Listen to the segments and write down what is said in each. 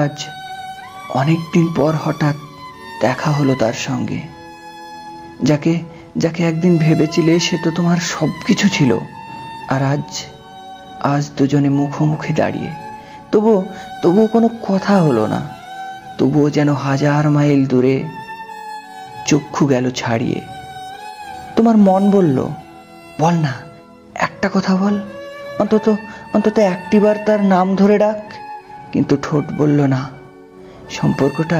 আজ অনেক দিন পর হঠাৎ দেখা হলো তার সঙ্গে, যাকে যাকে একদিন ভেবেছিলে সে তো তোমার সব কিছু ছিল। আর আজ দুজনে মুখোমুখি দাঁড়িয়ে, তবুও কোনো কথা হলো না। তবুও যেন হাজার মাইল দূরে চক্ষু গেল ছাড়িয়ে। তোমার মন বলল, বল না, একটা কথা বল, অন্তত একটিবার তার নাম ধরে ডাক। কিন্তু ঠোঁট বলল না, সম্পর্কটা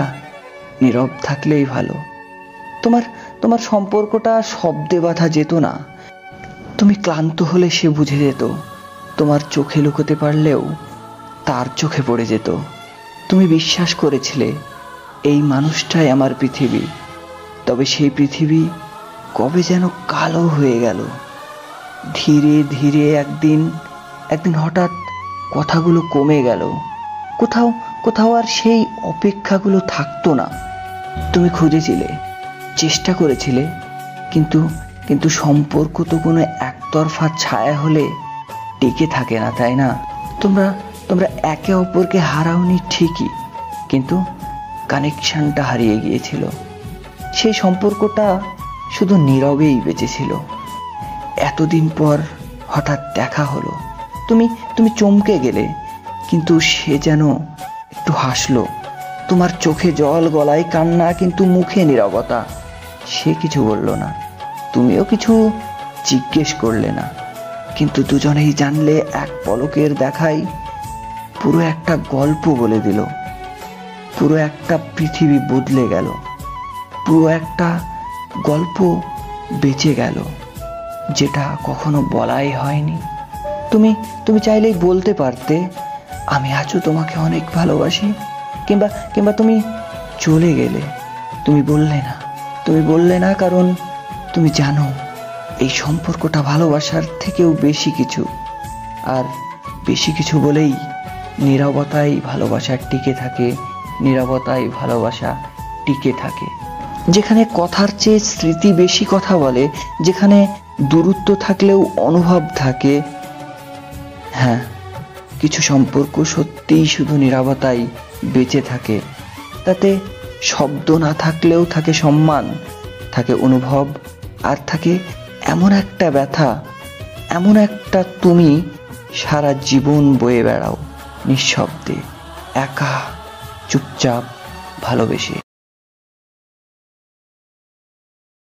নীরব থাকলেই ভালো। তোমার সম্পর্কটা শব্দে বাঁধা যেত না। তুমি ক্লান্ত হলে সে বুঝে যেত, তোমার চোখে লুকোতে পারলেও তার চোখে পড়ে যেত। তুমি বিশ্বাস করেছিলে এই মানুষটাই আমার পৃথিবী, তবে সেই পৃথিবী কবে যেন কালো হয়ে গেল। ধীরে ধীরে একদিন হঠাৎ কথাগুলো কমে গেল। কোথাও আর সেই অপেক্ষাগুলো থাকতো না। তুমি খুঁজেছিলে, চেষ্টা করেছিলে, কিন্তু সম্পর্ক তো কোনো একতরফা ছায়া হলে টিকে থাকে না, তাই না? তোমরা একে অপরকে হারাওনি ঠিকই, কিন্তু কানেকশনটা হারিয়ে গিয়েছিল। সেই সম্পর্কটা শুধু নীরবেই বেঁচেছিল। এতদিন পর হঠাৎ দেখা হলো, তুমি চমকে গেলে, কিন্তু সে যেন একটু হাসলো। তোমার চোখে জল, গলায় কান্না, কিন্তু মুখে নীরবতা। সে কিছু বলল না, তুমিও কিছু জিজ্ঞেস করলে না, কিন্তু দুজনেই জানলে এক পলকের দেখাই পুরো একটা গল্প বলে দিল। পুরো একটা পৃথিবী বদলে গেল, পুরো একটা গল্প বেঁচে গেল, যেটা কখনো বলাই হয়নি। তুমি চাইলেই বলতে পারতে, আমি আজও তোমাকে অনেক ভালোবাসি, কিংবা তুমি চলে গেলে। তুমি বললে না কারণ তুমি জানো এই সম্পর্কটা ভালোবাসার থেকেও বেশি কিছু। আর বেশি কিছু বলেই নীরবতাই ভালোবাসা টিকে থাকে, নীরবতাই ভালোবাসা টিকে থাকে। যেখানে কথার চেয়ে স্মৃতি বেশি কথা বলে, যেখানে দূরত্ব থাকলেও অনুভব থাকে। হ্যাঁ, কিছু সম্পর্ক সত্যিই শুধু নীরবতাই বেঁচে থাকে। তাতে শব্দ না থাকলেও থাকে সম্মান, থাকে অনুভব, আর থাকে এমন একটা ব্যথা, এমন একটা তুমি সারা জীবন বয়ে বেড়াও নিঃশব্দে, একা, চুপচাপ, ভালোবেসে।